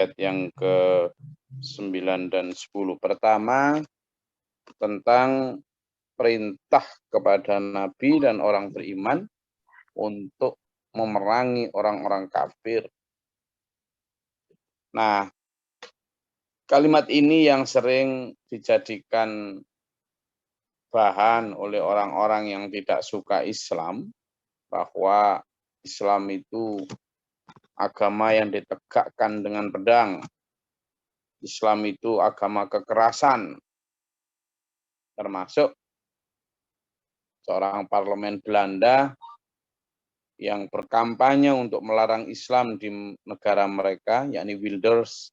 ayat yang ke-9 dan 10. Pertama, tentang perintah kepada Nabi dan orang beriman untuk memerangi orang-orang kafir. Nah, kalimat ini yang sering dijadikan bahan oleh orang-orang yang tidak suka Islam, bahwa Islam itu agama yang ditegakkan dengan pedang. Islam itu agama kekerasan. Termasuk seorang parlemen Belanda yang berkampanye untuk melarang Islam di negara mereka, yakni Wilders,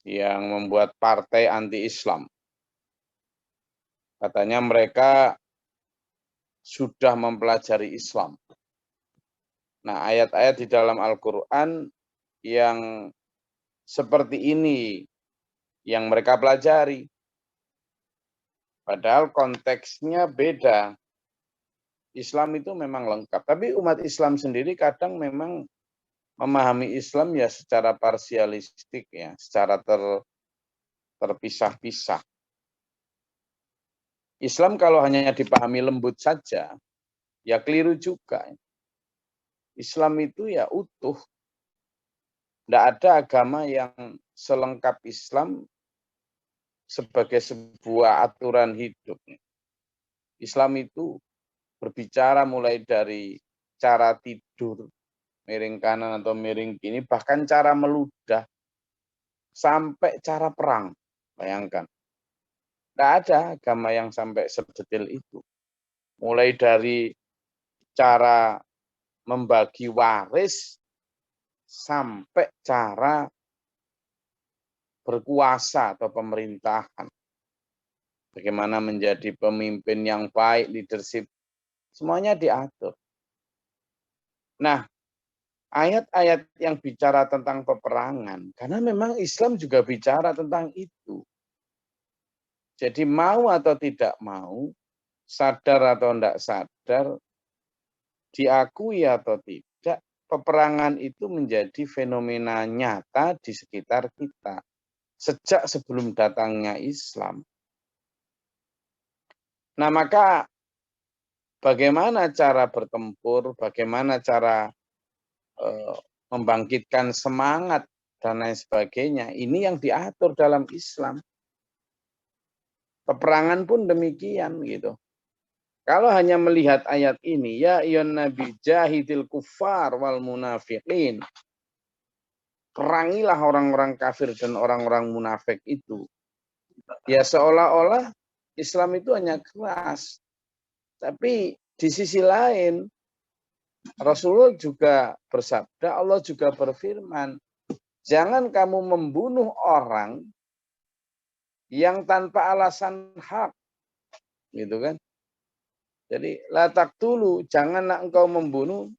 yang membuat partai anti-Islam. Katanya mereka sudah mempelajari Islam. Nah, ayat-ayat di dalam Al-Quran yang seperti ini yang mereka pelajari. Padahal konteksnya beda. Islam itu memang lengkap. Tapi umat Islam sendiri kadang memang memahami Islam ya secara parsialistik, ya, secara terpisah-pisah. Islam kalau hanya dipahami lembut saja, ya keliru juga. Islam itu ya utuh. Tidak ada agama yang selengkap Islam sebagai sebuah aturan hidup. Islam itu berbicara mulai dari cara tidur, miring kanan atau miring kiri, bahkan cara meludah, sampai cara perang. Bayangkan. Tidak ada agama yang sampai sedetail itu. Mulai dari cara membagi waris, sampai cara berkuasa atau pemerintahan. Bagaimana menjadi pemimpin yang baik, leadership, semuanya diatur. Nah, ayat-ayat yang bicara tentang peperangan, karena memang Islam juga bicara tentang itu. Jadi mau atau tidak mau, sadar atau tidak sadar, diakui atau tidak, peperangan itu menjadi fenomena nyata di sekitar kita. Sejak sebelum datangnya Islam. Nah, maka bagaimana cara bertempur, bagaimana cara membangkitkan semangat, dan lain sebagainya, ini yang diatur dalam Islam. Peperangan pun demikian gitu. Kalau hanya melihat ayat ini, ya ayyuhan nabi jahidil kuffar wal munafiqin. Perangilah orang-orang kafir dan orang-orang munafik itu. Ya seolah-olah Islam itu hanya keras. Tapi di sisi lain, Rasulullah juga bersabda, Allah juga berfirman, jangan kamu membunuh orang yang tanpa alasan hak. Gitu kan. Jadi, la taqtulu, janganlah engkau membunuh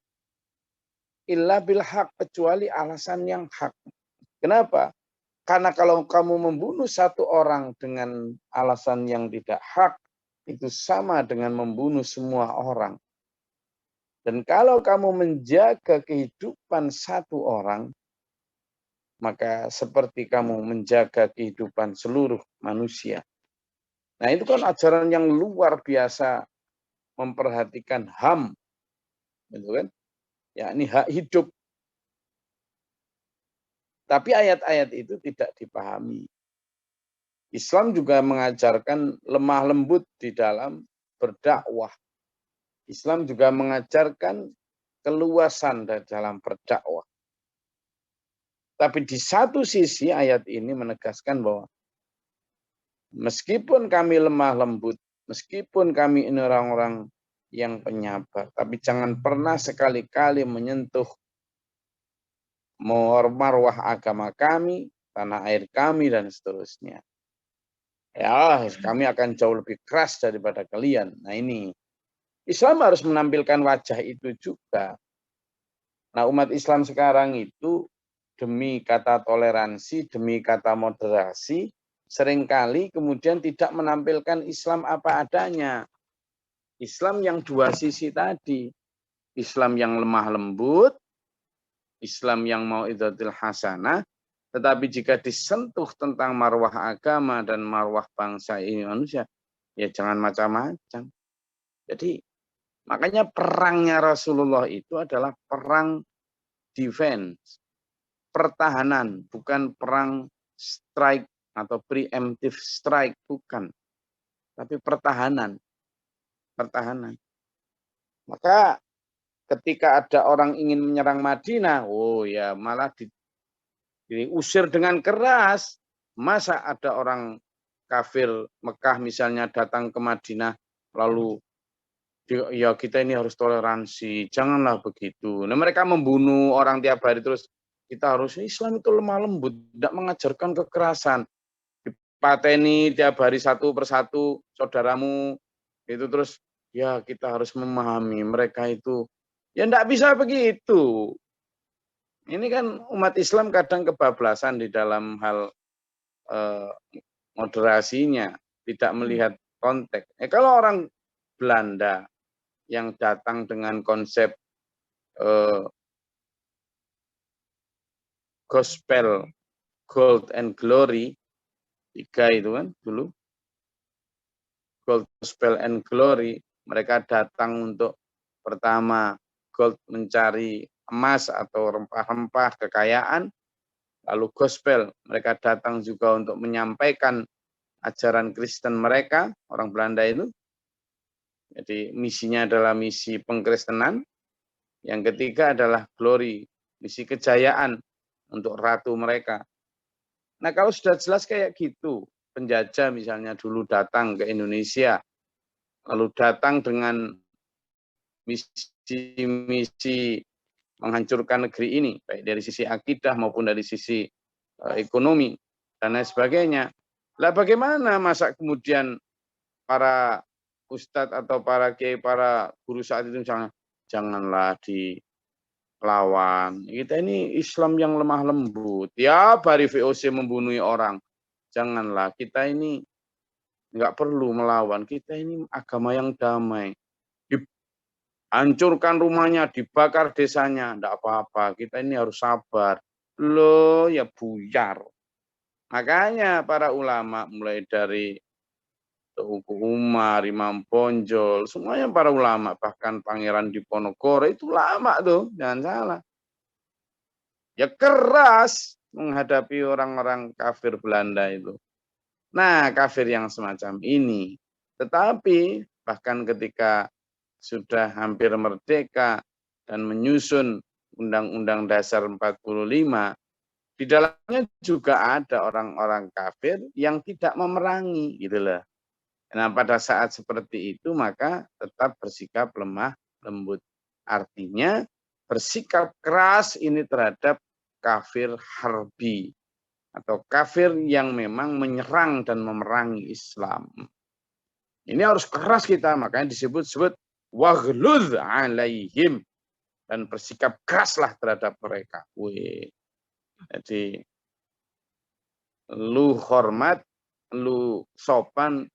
illa bil haq, kecuali alasan yang hak. Kenapa? Karena kalau kamu membunuh satu orang dengan alasan yang tidak hak, itu sama dengan membunuh semua orang. Dan kalau kamu menjaga kehidupan satu orang, maka seperti kamu menjaga kehidupan seluruh manusia. Nah, itu kan ajaran yang luar biasa, memperhatikan HAM, gitu kan? Ya, ini hak hidup. Tapi ayat-ayat itu tidak dipahami. Islam juga mengajarkan lemah lembut di dalam berdakwah. Islam juga mengajarkan keluasan dalam berdakwah. Tapi di satu sisi ayat ini menegaskan bahwa meskipun kami lemah lembut, meskipun kami ini orang-orang yang penyabar, tapi jangan pernah sekali-kali menyentuh marwah agama kami, tanah air kami, dan seterusnya. Ya, kami akan jauh lebih keras daripada kalian. Nah ini, Islam harus menampilkan wajah itu juga. Nah, umat Islam sekarang itu demi kata toleransi, demi kata moderasi, seringkali kemudian tidak menampilkan Islam apa adanya. Islam yang dua sisi tadi. Islam yang lemah lembut, Islam yang mau'izatul hasanah, Tetapi jika disentuh tentang marwah agama dan marwah bangsa ini manusia, ya jangan macam-macam. Jadi makanya perangnya Rasulullah itu adalah perang defense, pertahanan, bukan perang strike atau preemptive strike, bukan. Tapi pertahanan. Pertahanan. Maka ketika ada orang ingin menyerang Madinah, oh ya malah diusir dengan keras. Masa ada orang kafir Mekah misalnya datang ke Madinah, lalu ya kita ini harus toleransi, janganlah begitu. Nah, mereka membunuh orang tiap hari terus kita harus Islam itu lemah lembut, tidak mengajarkan kekerasan. Dipateni tiap hari satu persatu saudaramu itu terus ya kita harus memahami mereka itu ya tidak bisa begitu. Ini kan umat Islam kadang kebablasan di dalam hal moderasinya, tidak melihat konteks. Kalau orang Belanda yang datang dengan konsep gospel, gold and glory, 3 itu kan dulu, gospel and glory, mereka datang untuk pertama gold mencari emas atau rempah-rempah kekayaan, lalu gospel mereka datang juga untuk menyampaikan ajaran Kristen mereka, orang Belanda itu. Jadi misinya adalah misi pengkristenan. Yang ketiga adalah glory, misi kejayaan untuk ratu mereka. Nah kalau sudah jelas kayak gitu, penjajah misalnya dulu datang ke Indonesia, lalu datang dengan misi-misi menghancurkan negeri ini, baik dari sisi akidah maupun dari sisi ekonomi dan lain sebagainya. Lah bagaimana masa kemudian para ustadz atau para kiai, para guru saat itu misalnya, janganlah dilawan. Kita ini Islam yang lemah lembut. Ya, bari VOC membunuh orang. Janganlah, kita ini nggak perlu melawan. Kita ini agama yang damai. Hancurkan rumahnya, dibakar desanya, enggak apa-apa. Kita ini harus sabar. Loh, ya buyar. Makanya para ulama mulai dari Teuku Umar, Imam Bonjol, semuanya para ulama, bahkan Pangeran Diponegoro itu lama tuh, jangan salah. Ya keras menghadapi orang-orang kafir Belanda itu. Nah, kafir yang semacam ini. Tetapi bahkan ketika sudah hampir merdeka dan menyusun Undang-Undang Dasar 45, di dalamnya juga ada orang-orang kafir yang tidak memerangi, gitu loh. Nah, pada saat seperti itu maka tetap bersikap lemah lembut. Artinya bersikap keras ini terhadap kafir harbi atau kafir yang memang menyerang dan memerangi Islam. Ini harus keras kita, makanya disebut-sebut waghluz alaihim, dan bersikap keraslah terhadap mereka. Wih. Jadi lu hormat, lu sopan,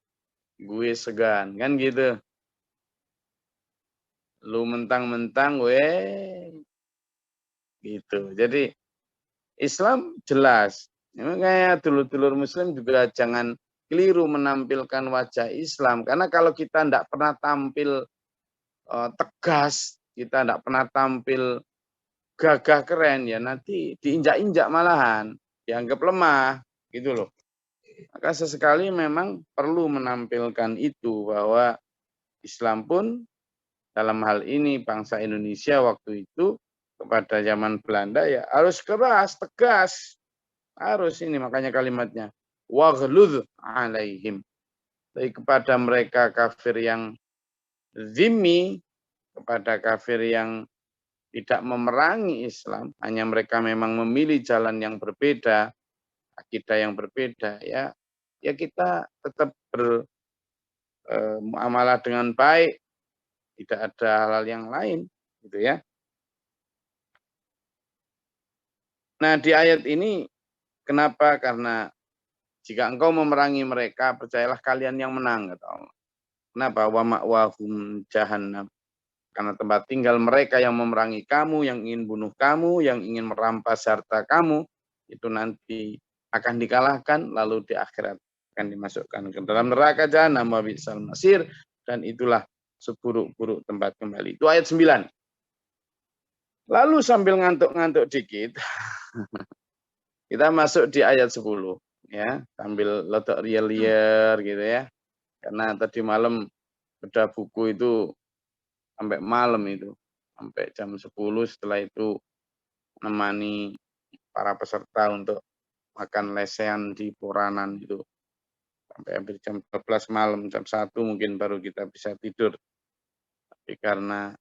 gue segan, kan gitu. Lu mentang-mentang weh gitu. Jadi Islam jelas. Makanya dulur-dulur muslim juga jangan keliru menampilkan wajah Islam, karena kalau kita tidak pernah tampil tegas, kita tidak pernah tampil gagah keren, ya nanti diinjak-injak malahan, dianggap lemah gitu loh. Maka sesekali memang perlu menampilkan itu, bahwa Islam pun dalam hal ini bangsa Indonesia waktu itu kepada zaman Belanda ya harus keras, tegas. Harus ini, makanya kalimatnya waghluz alaihim. Tapi kepada mereka kafir yang zimmi, kepada kafir yang tidak memerangi Islam, hanya mereka memang memilih jalan yang berbeda, akidah yang berbeda, ya kita tetap bermuamalah dengan baik, tidak ada hal-hal yang lain, gitu ya. Nah, di ayat ini kenapa? Karena jika engkau memerangi mereka, percayalah kalian yang menang, kata Allah. Kenapa? Wa ma'wahum jahannam. Karena tempat tinggal mereka yang memerangi kamu, yang ingin bunuh kamu, yang ingin merampas harta kamu, itu nanti akan dikalahkan, lalu di akhirat akan dimasukkan ke dalam neraka jahanam wa bi'sal masir, dan itulah seburuk-buruk tempat kembali. Itu ayat 9. Lalu sambil ngantuk-ngantuk dikit, kita masuk di ayat 10 ya, sambil letak liar-liar gitu ya. Karena tadi malam beda buku itu sampai malam itu, sampai jam 10, setelah itu menemani para peserta untuk makan lesehan di Poranan itu. Sampai hampir jam 12 malam, jam 1 mungkin baru kita bisa tidur. Tapi karena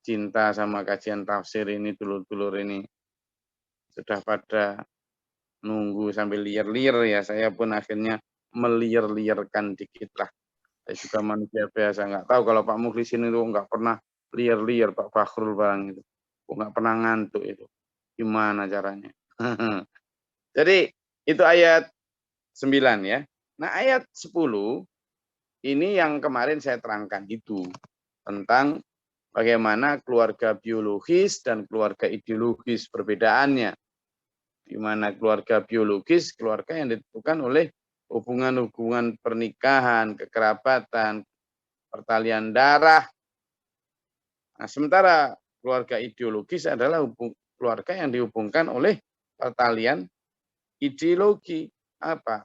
cinta sama kajian tafsir ini, dulur-dulur ini sudah pada nunggu sambil liar-liar ya, saya pun akhirnya meliar-liarkan dikit lah. Saya juga manusia biasa, nggak tahu kalau Pak Mukhlisin itu nggak pernah liar-liar, Pak Fakhrul barang itu. Nggak pernah ngantuk itu. Gimana caranya? Jadi itu ayat 9 ya. Nah ayat 10 ini yang kemarin saya terangkan itu. Tentang bagaimana keluarga biologis dan keluarga ideologis perbedaannya. Di mana keluarga biologis, keluarga yang ditentukan oleh hubungan-hubungan pernikahan, kekerabatan, pertalian darah. Nah, sementara keluarga ideologis adalah keluarga yang dihubungkan oleh pertalian ideologi apa?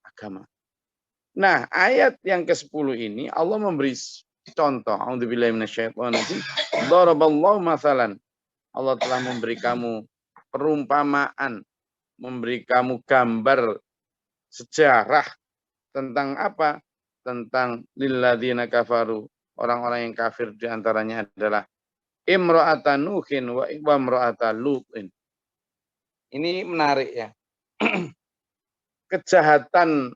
Agama. Nah, ayat yang ke-10 ini Allah memberi contoh. A'udzubillahi minasyaitonirrajim. Daraballahu mathalan. Allah telah memberi kamu perumpamaan, memberi kamu gambar sejarah tentang apa? Tentang lilladzina kafaru. Orang-orang yang kafir diantaranya adalah imra'atan Nuhin wa imra'atan Lutin. Ini menarik ya. Kejahatan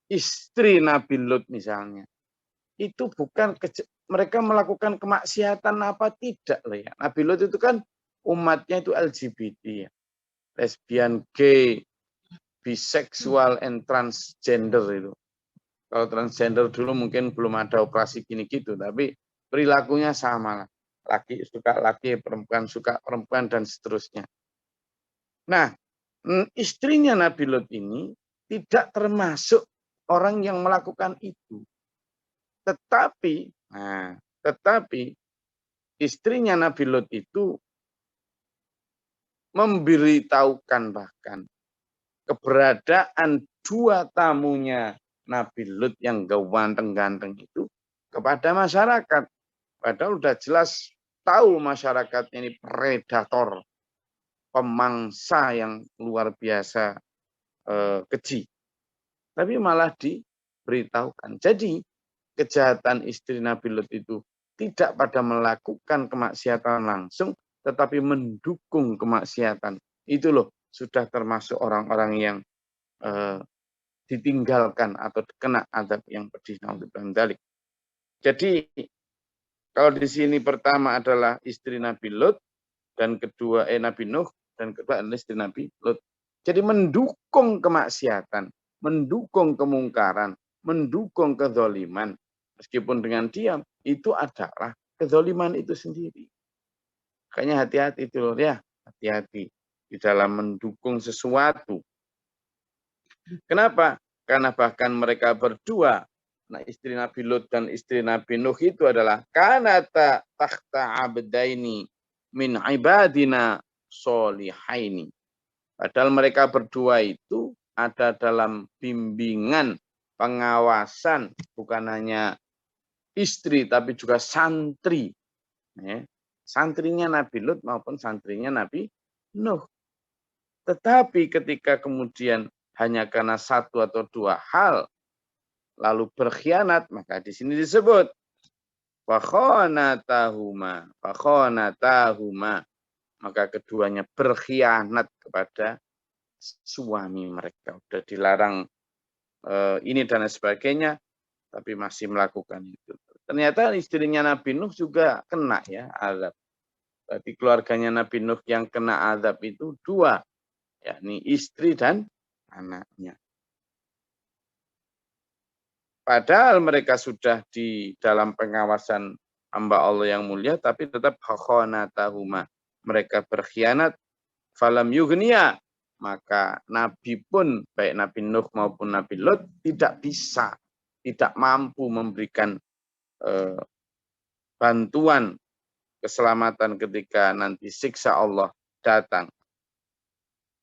istri Nabi Lut misalnya. Itu bukan mereka melakukan kemaksiatan apa tidak loh ya. Nabi Lut itu kan umatnya itu LGBT ya. Lesbian, gay, biseksual, and transgender itu. Kalau transgender dulu mungkin belum ada operasi gini gitu, tapi perilakunya sama lah. Laki suka laki, perempuan suka perempuan, dan seterusnya. Nah, istrinya Nabi Lut ini tidak termasuk orang yang melakukan itu. Tetapi istrinya Nabi Lut itu memberitahukan bahkan keberadaan dua tamunya Nabi Lut yang ganteng-ganteng itu kepada masyarakat. Padahal udah jelas tahu masyarakat ini predator, pemangsa yang luar biasa keji. Tapi malah diberitahukan. Jadi kejahatan istri Nabi Lut itu tidak pada melakukan kemaksiatan langsung, tetapi mendukung kemaksiatan. Itu loh, sudah termasuk orang-orang yang ditinggalkan atau kena azab yang pedih. Jadi kalau di sini pertama adalah istri Nabi Lut, dan kedua Nabi Nuh, dan kedua adalah istri Nabi Lut. Jadi mendukung kemaksiatan, mendukung kemungkaran, mendukung kezaliman, meskipun dengan diam, itu adalah kezaliman itu sendiri. Makanya hati-hati itu loh ya, hati-hati di dalam mendukung sesuatu. Kenapa? Karena bahkan mereka berdua, nah istri Nabi Lut dan istri Nabi Nuh itu adalah kanata takhta abdaini min ibadina solihaini. Padahal mereka berdua itu ada dalam bimbingan, pengawasan, bukan hanya istri tapi juga santri. Santrinya Nabi Lut maupun santrinya Nabi Nuh. Tetapi ketika kemudian hanya karena satu atau dua hal lalu berkhianat, maka di sini disebut fakhonatahuma, maka keduanya berkhianat kepada suami mereka. Sudah dilarang ini dan sebagainya, tapi masih melakukan itu. Ternyata istrinya Nabi Nuh juga kena ya azab. Berarti keluarganya Nabi Nuh yang kena azab itu dua, yakni istri dan anaknya. Padahal mereka sudah di dalam pengawasan hamba Allah yang mulia, tapi tetap khonatahuma. Mereka berkhianat falam yughniya, maka Nabi pun, baik Nabi Nuh maupun Nabi Lut, tidak bisa, tidak mampu memberikan bantuan keselamatan ketika nanti siksa Allah datang.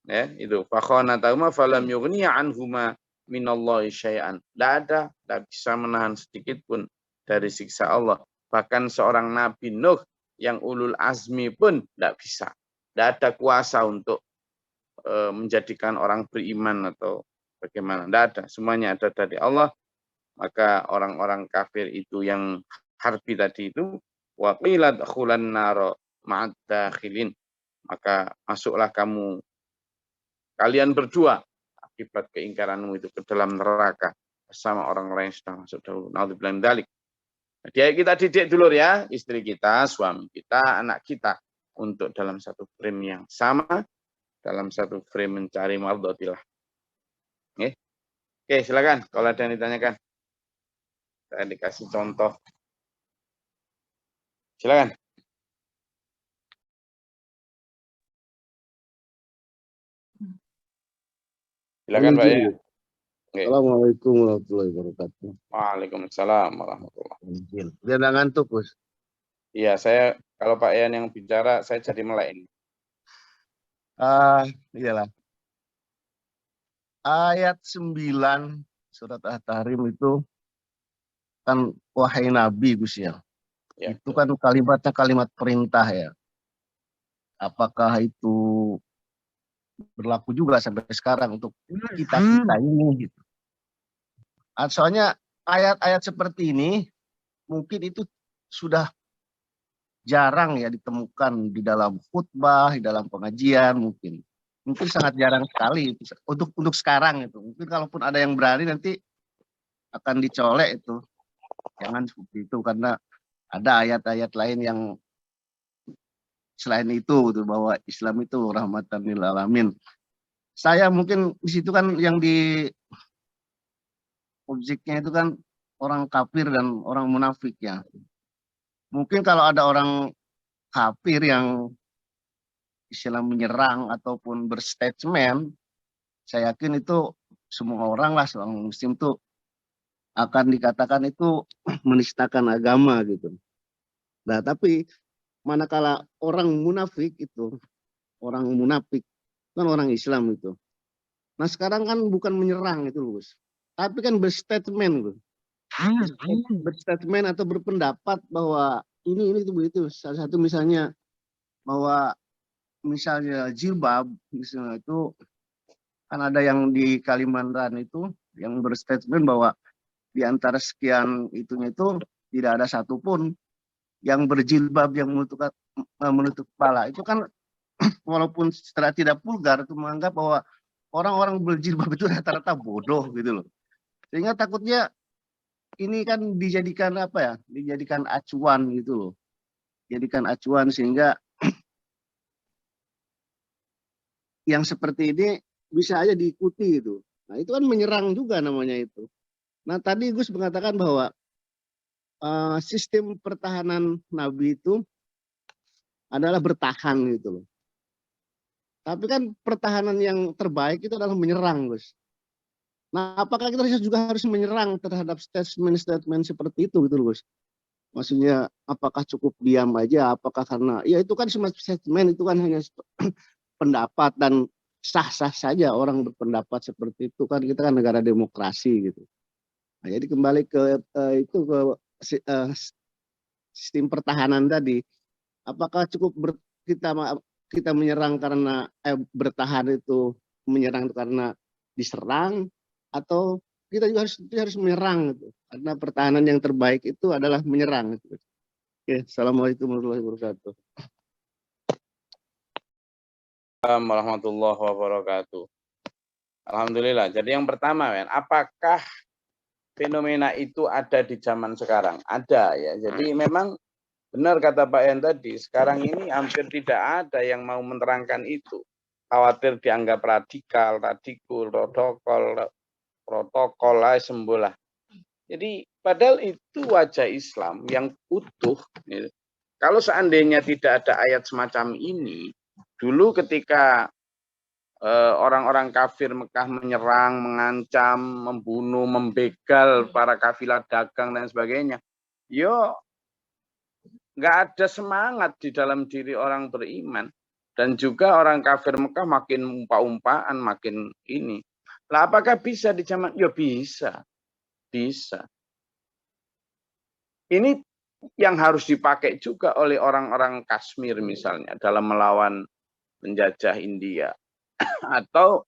Ya, itu fakhanatahuma falam yughniya anhuma minallahi syai'an. Tidak bisa menahan sedikit pun dari siksa Allah. Bahkan seorang Nabi Nuh yang ulul azmi pun tidak bisa. Tidak ada kuasa untuk menjadikan orang beriman atau bagaimana. Tidak ada. Semuanya ada dari Allah. Maka orang-orang kafir itu yang harbi tadi itu, wa qila dkhulan naro ma'ad dakhilin. Maka masuklah kalian berdua akibat keingkaranmu itu ke dalam neraka bersama orang-orang yang sudah masuk dahulu. Naudzubillah min dzalik. Jadi kita didik dulu ya, istri kita, suami kita, anak kita untuk dalam satu frame yang sama, dalam satu frame mencari mardhatillah. Oke, silakan kalau ada yang ditanyakan. Saya dikasih contoh. Silakan. Silakan Pak ya. Assalamualaikum warahmatullahi wabarakatuh. Waalaikumsalam warahmatullahi wabarakatuh. Dia nggak ngantuk, Gus? Iya, saya kalau Pak Ian yang bicara, saya jadi melek ini. Iyalah. Ayat 9 surat At-Tahrim itu kan wahai Nabi, Gus ya. Itu kan kalimatnya kalimat perintah ya. Apakah itu berlaku juga sampai sekarang untuk kita ini gitu. Soalnya ayat-ayat seperti ini mungkin itu sudah jarang ya ditemukan di dalam khutbah, di dalam pengajian mungkin sangat jarang sekali untuk sekarang itu. Mungkin kalaupun ada yang berani nanti akan dicolek itu. Jangan seperti itu karena ada ayat-ayat lain yang selain itu bahwa Islam itu rahmatan lil alamin. Saya mungkin di situ kan yang di objeknya itu kan orang kafir dan orang munafik ya. Mungkin kalau ada orang kafir yang Islam menyerang ataupun berstatement, saya yakin itu semua orang lah, seorang muslim tuh akan dikatakan itu menistakan agama gitu. Nah, tapi manakala orang munafik itu, orang munafik kan orang Islam itu. Nah, sekarang kan bukan menyerang itu, Gus. Tapi kan berstatement, Gus. Berstatement atau berpendapat bahwa ini itu begitu. Salah satu misalnya bahwa misalnya jilbab misalnya itu kan ada yang di Kalimantan itu yang berstatement bahwa di antara sekian itunya itu tidak ada satupun yang berjilbab yang menutup kepala. Itu kan walaupun setelah tidak vulgar itu menganggap bahwa orang-orang berjilbab itu rata-rata bodoh gitu loh. Sehingga takutnya ini kan dijadikan apa ya? Dijadikan acuan gitu loh. Jadikan acuan sehingga yang seperti ini bisa aja diikuti itu. Nah, itu kan menyerang juga namanya itu. Nah, tadi Gus mengatakan bahwa sistem pertahanan Nabi itu adalah bertahan gitu loh. Tapi kan pertahanan yang terbaik itu adalah menyerang, Gus. Nah, apakah kita juga harus menyerang terhadap statement-statement seperti itu gitu loh, Gus? Maksudnya apakah cukup diam aja, apakah karena ya itu kan semua statement itu kan hanya pendapat dan sah-sah saja orang berpendapat seperti itu kan, kita kan negara demokrasi gitu. Nah, jadi kembali ke sistem pertahanan tadi, apakah cukup kita menyerang karena bertahan itu menyerang karena diserang, atau kita juga harus menyerang gitu. Karena pertahanan yang terbaik itu adalah menyerang gitu. Oke, assalamualaikum warahmatullahi wabarakatuh. Warahmatullahi wabarakatuh. Alhamdulillah. Jadi yang pertama, apakah fenomena itu ada di zaman sekarang? Ada ya. Jadi memang benar kata Pak Yan tadi, sekarang ini hampir tidak ada yang mau menerangkan itu. Khawatir dianggap radikal, protokol lah, sembolah. Jadi padahal itu wajah Islam yang utuh. Kalau seandainya tidak ada ayat semacam ini, Dulu ketika orang-orang kafir Mekah menyerang, mengancam, membunuh, membegal para kafilah dagang dan sebagainya, yo nggak ada semangat di dalam diri orang beriman. Dan juga orang kafir Mekah makin umpa-umpaan, makin ini. Lah apakah bisa di zaman? Ya bisa. Bisa. Ini yang harus dipakai juga oleh orang-orang Kashmir misalnya dalam melawan penjajah India. Atau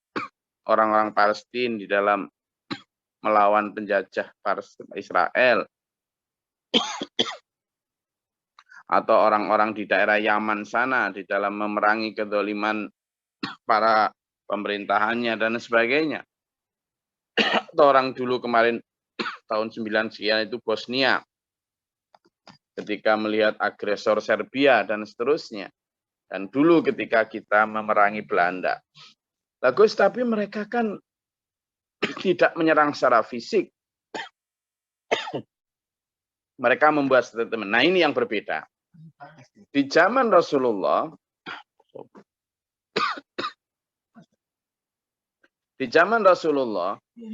orang-orang Palestina di dalam melawan penjajah Israel. Atau orang-orang di daerah Yaman sana di dalam memerangi kedoliman para pemerintahannya dan sebagainya. Atau orang dulu kemarin tahun 9 sekian itu Bosnia ketika melihat agresor Serbia dan seterusnya. Dan dulu ketika kita memerangi Belanda. Bagus, tapi mereka kan tidak menyerang secara fisik. Mereka membuat statement. Nah, ini yang berbeda. Di zaman Rasulullah,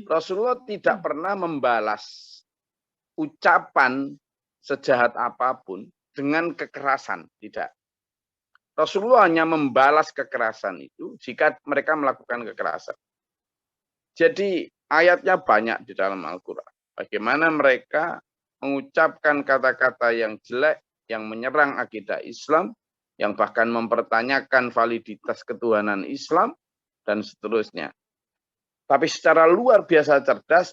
Rasulullah tidak pernah membalas ucapan sejahat apapun dengan kekerasan. Tidak. Rasulullah hanya membalas kekerasan itu jika mereka melakukan kekerasan. Jadi ayatnya banyak di dalam Al-Quran. Bagaimana mereka mengucapkan kata-kata yang jelek, yang menyerang akidah Islam, yang bahkan mempertanyakan validitas ketuhanan Islam, dan seterusnya. Tapi secara luar biasa cerdas,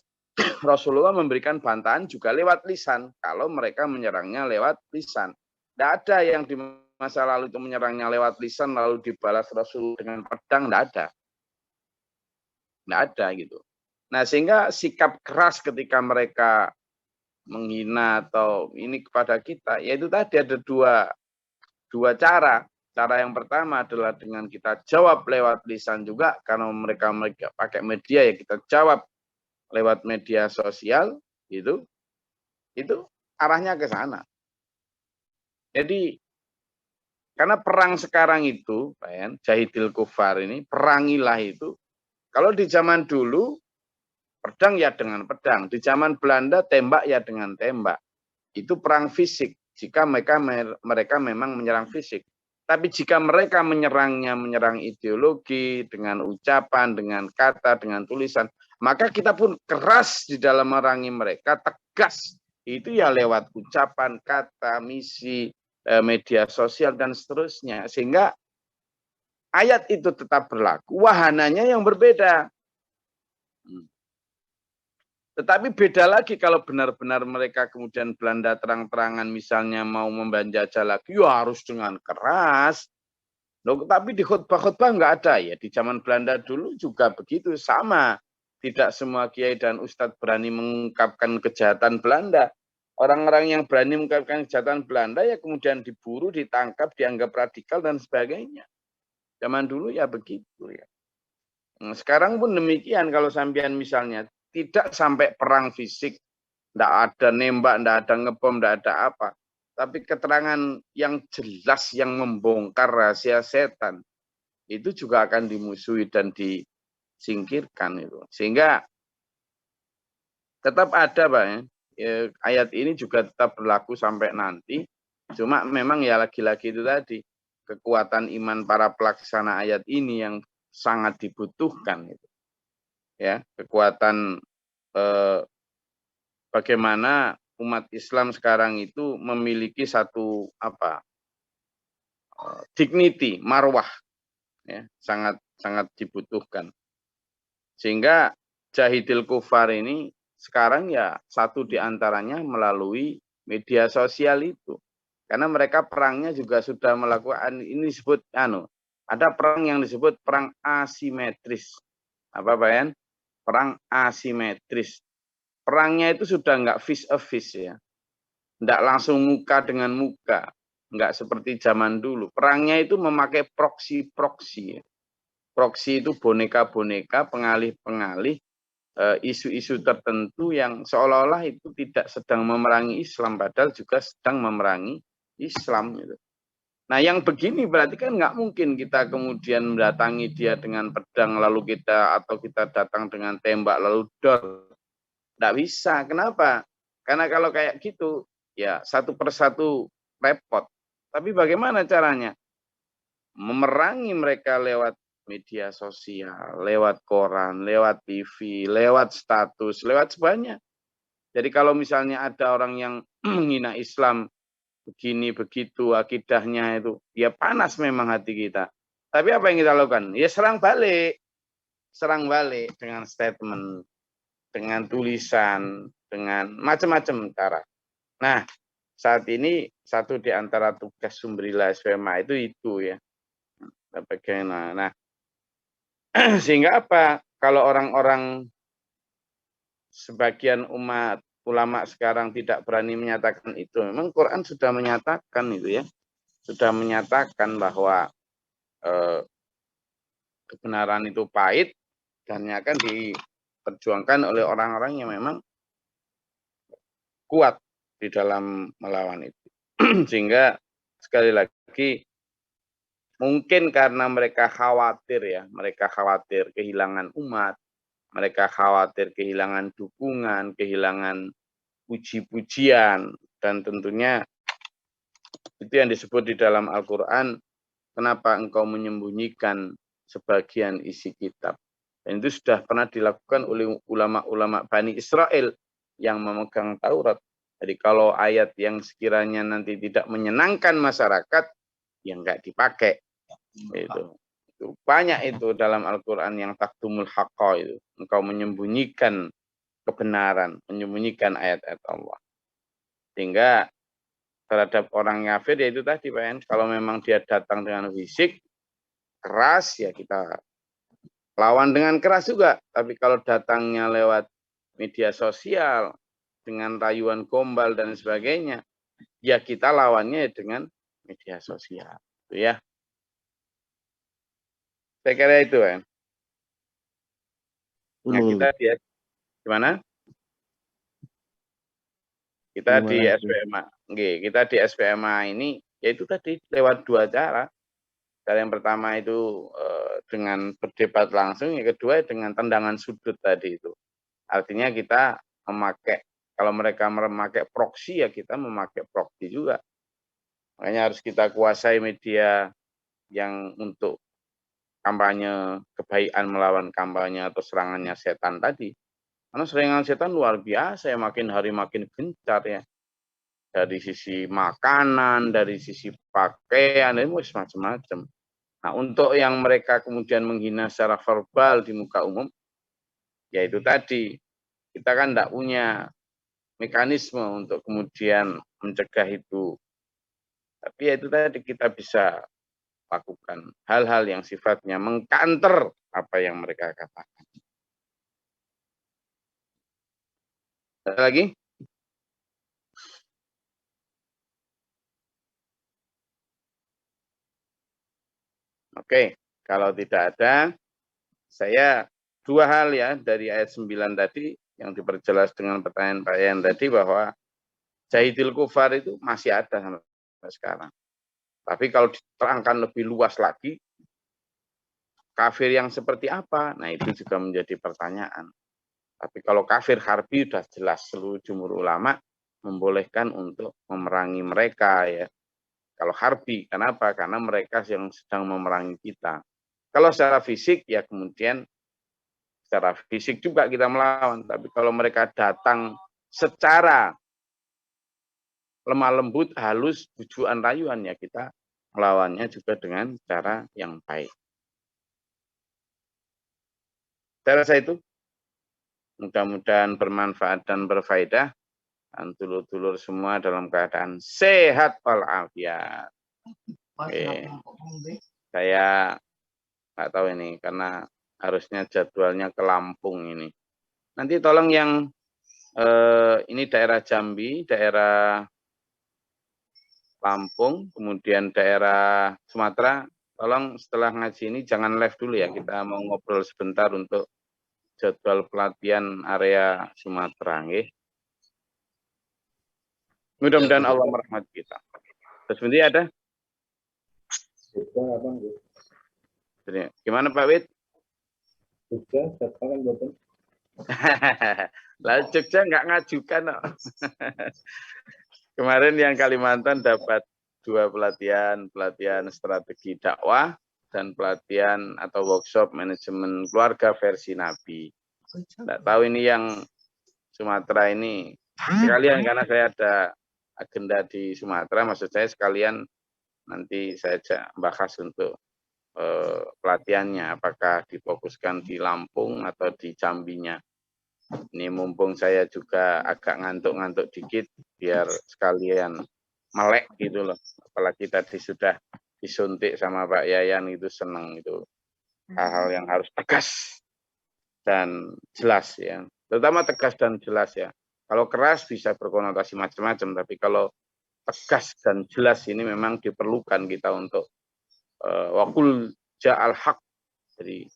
Rasulullah memberikan bantahan juga lewat lisan. Kalau mereka menyerangnya lewat lisan. Tidak ada yang di masa lalu itu menyerangnya lewat lisan, lalu dibalas Rasul dengan pedang, tidak ada. Tidak ada gitu. Nah, sehingga sikap keras ketika mereka menghina atau ini kepada kita, yaitu tadi ada dua cara. Cara yang pertama adalah dengan kita jawab lewat lisan juga, karena mereka pakai media, ya kita jawab lewat media sosial, itu arahnya ke sana. Jadi karena perang sekarang itu, jahidil kufar ini, perangilah itu. Kalau di zaman dulu, pedang ya dengan pedang. Di zaman Belanda, tembak ya dengan tembak. Itu perang fisik, jika mereka memang menyerang fisik. Tapi jika mereka menyerangnya, menyerang ideologi, dengan ucapan, dengan kata, dengan tulisan, maka kita pun keras di dalam merangi mereka, tegas. Itu ya lewat ucapan, kata, misi, media sosial, dan seterusnya. Sehingga ayat itu tetap berlaku, wahananya yang berbeda. Tetapi beda lagi kalau benar-benar mereka kemudian Belanda terang-terangan misalnya mau membanjajah lagi, ya harus dengan keras. Loh, tapi di khutbah-khutbah nggak ada ya. Di zaman Belanda dulu juga begitu, sama. Tidak semua kiai dan ustadz berani mengungkapkan kejahatan Belanda. Orang-orang yang berani mengungkapkan kejahatan Belanda ya kemudian diburu, ditangkap, dianggap radikal dan sebagainya. Zaman dulu ya begitu ya. Nah, sekarang pun demikian kalau sampean misalnya tidak sampai perang fisik, tidak ada nembak, tidak ada ngebom, tidak ada apa. Tapi keterangan yang jelas yang membongkar rahasia setan itu juga akan dimusuhi dan disingkirkan itu. Sehingga tetap ada, Pak, ya, ayat ini juga tetap berlaku sampai nanti. Cuma memang ya lagi-lagi itu tadi kekuatan iman para pelaksana ayat ini yang sangat dibutuhkan itu. Ya, kekuatan bagaimana umat Islam sekarang itu memiliki satu dignity, marwah, ya, sangat dibutuhkan. Sehingga jahidil kufar ini sekarang ya satu diantaranya melalui media sosial itu. Karena mereka perangnya juga sudah melakukan, ini disebut ada perang yang disebut perang asimetris. Apa, Pak? Perang asimetris. Perangnya itu sudah nggak face to face ya. Nggak langsung muka dengan muka. Nggak seperti zaman dulu. Perangnya itu memakai proksi-proksi. Proksi itu boneka-boneka, pengalih-pengalih, isu-isu tertentu yang seolah-olah itu tidak sedang memerangi Islam. Padahal juga sedang memerangi Islam. Gitu. Nah, yang begini berarti kan nggak mungkin kita kemudian mendatangi dia dengan pedang lalu atau kita datang dengan tembak lalu dor. Nggak bisa. Kenapa? Karena kalau kayak gitu, ya satu persatu repot. Tapi bagaimana caranya? Memerangi mereka lewat media sosial, lewat koran, lewat TV, lewat status, lewat sebanyak. Jadi kalau misalnya ada orang yang menghina Islam, begini begitu akidahnya itu, ya panas memang hati kita. Tapi apa yang kita lakukan? Ya serang balik dengan statement, dengan tulisan, dengan macam-macam cara. Nah, saat ini satu di antara tugas Sumberila SPMA itu ya. Bagaimana? Nah, sehingga apa? Kalau orang-orang sebagian umat ulama sekarang tidak berani menyatakan itu, memang Quran sudah menyatakan itu ya. Sudah menyatakan bahwa kebenaran itu pahit dan akan diperjuangkan oleh orang-orang yang memang kuat di dalam melawan itu. Sehingga sekali lagi mungkin karena mereka khawatir kehilangan umat, mereka khawatir kehilangan dukungan, kehilangan puji-pujian, dan tentunya itu yang disebut di dalam Al-Quran, kenapa engkau menyembunyikan sebagian isi kitab. Dan itu sudah pernah dilakukan oleh ulama-ulama Bani Israel yang memegang Taurat. Jadi kalau ayat yang sekiranya nanti tidak menyenangkan masyarakat, ya enggak dipakai. Itu banyak itu dalam Al-Quran yang taktumul haqqa itu. Engkau menyembunyikan kebenaran, menyembunyikan ayat-ayat Allah. Sehingga terhadap orang kafir ya itu tadi Pak, kalau memang dia datang dengan fisik keras ya kita lawan dengan keras juga. Tapi kalau datangnya lewat media sosial dengan rayuan gombal dan sebagainya, ya kita lawannya dengan media sosial. Itu ya. Saya kira itu kan. Nah, kita di gimana? Kita di SPMA. Kita di SPMA ini yaitu tadi lewat dua cara. Cara yang pertama itu dengan berdebat langsung, yang kedua dengan tendangan sudut tadi itu. Artinya kita memakai, kalau mereka memakai proksi ya kita memakai proksi juga. Makanya harus kita kuasai media yang untuk kampanye kebaikan melawan kampanye atau serangannya setan tadi. Karena serangan setan luar biasa ya, makin hari makin gencar ya. Dari sisi makanan, dari sisi pakaian, dan macam-macam. Nah, untuk yang mereka kemudian menghina secara verbal di muka umum, yaitu tadi, kita kan tidak punya mekanisme untuk kemudian mencegah itu. Tapi ya itu tadi kita bisa lakukan hal-hal yang sifatnya mengkanter apa yang mereka katakan. Ada lagi? Oke, kalau tidak ada, saya dua hal ya dari ayat 9 tadi yang diperjelas dengan pertanyaan-pertanyaan tadi bahwa jahidil kufar itu masih ada sampai sekarang. Tapi kalau diterangkan lebih luas lagi, kafir yang seperti apa? Nah itu juga menjadi pertanyaan. Tapi kalau kafir harbi sudah jelas seluruh jumhur ulama membolehkan untuk memerangi mereka ya. Kalau harbi, kenapa? Karena mereka yang sedang memerangi kita. Kalau secara fisik ya kemudian secara fisik juga kita melawan. Tapi kalau mereka datang secara lemah lembut, halus, bujuan rayuan ya kita melawannya juga dengan cara yang baik. Saya rasa itu mudah-mudahan bermanfaat dan berfaedah. Dan dulur-dulur semua dalam keadaan sehat walafiat. Oke. Saya nggak tahu ini karena harusnya jadwalnya ke Lampung ini. Nanti tolong yang ini daerah Jambi, daerah Lampung, kemudian daerah Sumatera, tolong setelah ngaji ini jangan live dulu ya, kita mau ngobrol sebentar untuk jadwal pelatihan area Sumatera. Nggih. Mudah-mudahan Allah merahmati kita. Terus nanti ada? Gimana Pak Wid? Jogja, kan betul. Lalu Jogja nggak ngajukan. No. Kemarin yang Kalimantan dapat 2 pelatihan strategi dakwah dan pelatihan atau workshop manajemen keluarga versi Nabi. Nggak tahu ini yang Sumatera ini sekalian karena saya ada agenda di Sumatera, maksud saya sekalian nanti saya bahas untuk pelatihannya, apakah difokuskan di Lampung atau di Jambinya. Ini mumpung saya juga agak ngantuk-ngantuk dikit, biar sekalian melek gitu loh. Apalagi tadi sudah disuntik sama Pak Yayan, itu seneng itu. Hal-hal yang harus tegas dan jelas ya. Terutama tegas dan jelas ya. Kalau keras bisa berkonotasi macam-macam, tapi kalau tegas dan jelas ini memang diperlukan kita untuk wakul ja'al haq. Jadi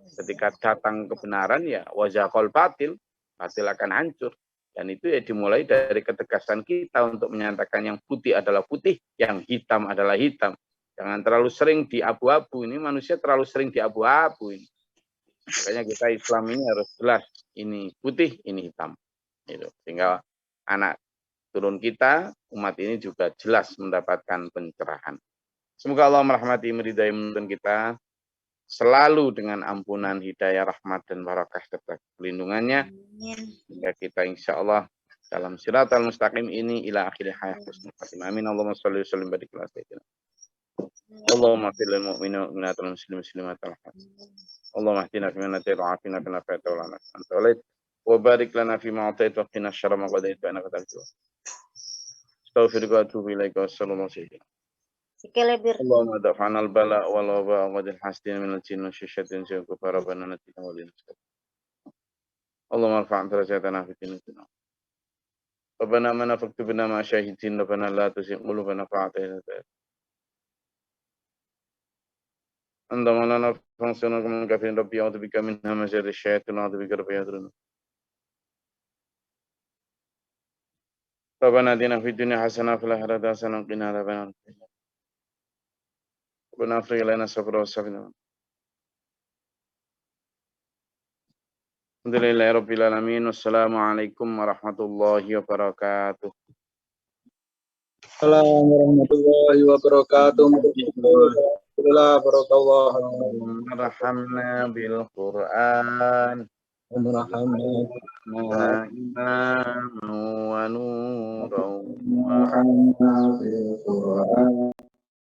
ketika datang kebenaran ya wajahkol batil akan hancur. Dan itu ya dimulai dari ketegasan kita untuk menyatakan yang putih adalah putih, yang hitam adalah hitam. Jangan terlalu sering di abu-abu. Ini manusia terlalu sering di abu-abu ini. Makanya kita Islam ini harus jelas. Ini putih, ini hitam. Gitu. Sehingga anak turun kita, umat ini juga jelas mendapatkan pencerahan. Semoga Allah merahmati, meridai, menuntun kita selalu dengan ampunan, hidayah, rahmat, dan barakah serta pelindungannya. Sehingga kita insya Allah dalam siratal mustaqim ini ila akhir hayat husnul khatimah. Amin. Allahumma sholli wa sallim barik ala sayyidina. Allahumma fil lil mu'minin wa mu'minat wal muslimin muslimat al Allahumma hdina fi man hadayta wa afina fi man afayta wa lana anta walid wa barik lana fi ma atayta wa qina syarra ma qadayta wa innaka taqdi. Astaghfiruka wa atubu ilaika wa sallallahu alaihi wasallam. Allahumma daf'ana al-bala wal waba wa dil hasdin min al-jinn wa syaitan wa kufara rabbana natina wa lina. Allahumma arfa' darajatana fi dunya. Rabbana man faktubna ma syahidin rabbana la tuzigh qulubana ba'da idh anta maulana fansuna min kafirin rabbi a'udzu bika min hamazati syaitan wa a'udzu bika rabbi yahdurun. Rabbana atina fid dunya hasanah wa fil akhirati hasanah wa qina adzabannar. Rabbana afrigh lana sabra wa sabina. Alhamdulillahi rabbil alamin. Wassalamualaikum warahmatullahi wabarakatuh. Assalamualaikum warahmatullahi wabarakatuh. Warhamna bil Qur'an. Imaman wa nuran.